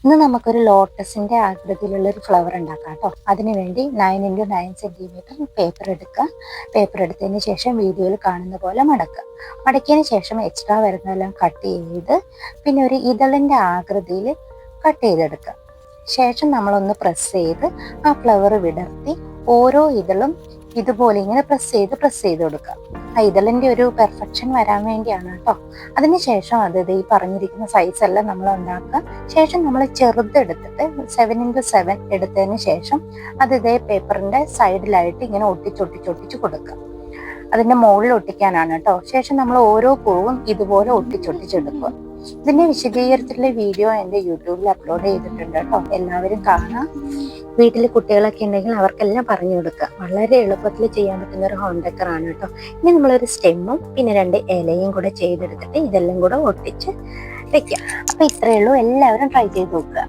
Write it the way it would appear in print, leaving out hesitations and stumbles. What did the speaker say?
ഇന്ന് നമുക്കൊരു ലോട്ടസിന്റെ ആകൃതിയിലുള്ള ഒരു ഫ്ലവർ ഉണ്ടാക്കാം കേട്ടോ. അതിനുവേണ്ടി 9x9 സെന്റിമീറ്റർ പേപ്പർ എടുക്കുക. പേപ്പർ എടുത്തതിന് ശേഷം വീഡിയോയിൽ കാണുന്ന പോലെ മടക്കുക. മടക്കിയതിന് ശേഷം എക്സ്ട്രാ വരുന്നതെല്ലാം കട്ട് ചെയ്ത് പിന്നെ ഒരു ഇതളിന്റെ ആകൃതിയിൽ കട്ട് ചെയ്തെടുക്കുക. ശേഷം നമ്മളൊന്ന് പ്രസ് ചെയ്ത് ആ ഫ്ലവർ വിടർത്തി ഓരോ ഇതളും ഇതുപോലെ ഇങ്ങനെ പ്രസ് ചെയ്ത് കൊടുക്കുക. ആ ഇതളിന്റെ ഒരു പെർഫെക്ഷൻ വരാൻ വേണ്ടിയാണ് കേട്ടോ. അതിനുശേഷം ഈ പറഞ്ഞിരിക്കുന്ന സൈസ് എല്ലാം നമ്മൾ ഉണ്ടാക്കുക. ശേഷം നമ്മൾ ചെറുതെടുത്തിട്ട് 7x7 എടുത്തതിന് ശേഷം ഇതേ പേപ്പറിന്റെ സൈഡിലായിട്ട് ഇങ്ങനെ ഒട്ടിച്ചൊട്ടിച്ച് കൊടുക്കുക. അതിന്റെ മുകളിൽ ഒട്ടിക്കാനാണ് കേട്ടോ. ശേഷം നമ്മൾ ഓരോ പൂവും ഇതുപോലെ ഒട്ടിച്ചൊട്ടിച്ചെടുക്കുക. ഇതിന്റെ വിശദീകരിച്ചിട്ടുള്ള വീഡിയോ എൻ്റെ യൂട്യൂബിൽ അപ്ലോഡ് ചെയ്തിട്ടുണ്ട് കേട്ടോ. എല്ലാവരും കാണാം. വീട്ടിൽ കുട്ടികളൊക്കെ ഉണ്ടെങ്കിൽ അവർക്കെല്ലാം പറഞ്ഞു കൊടുക്കുക. വളരെ എളുപ്പത്തിൽ ചെയ്യാൻ പറ്റുന്ന ഒരു ഹോം ഡെക്കർ ആണ് കേട്ടോ. ഇനി നമ്മളൊരു സ്റ്റെമ്മും പിന്നെ 2 ഇലയും കൂടെ ചെയ്തെടുത്തിട്ട് ഇതെല്ലാം കൂടെ ഒട്ടിച്ച് വെക്കാം. അപ്പൊ ഇത്രയേ ഉള്ളൂ. എല്ലാവരും ട്രൈ ചെയ്ത് നോക്കുക.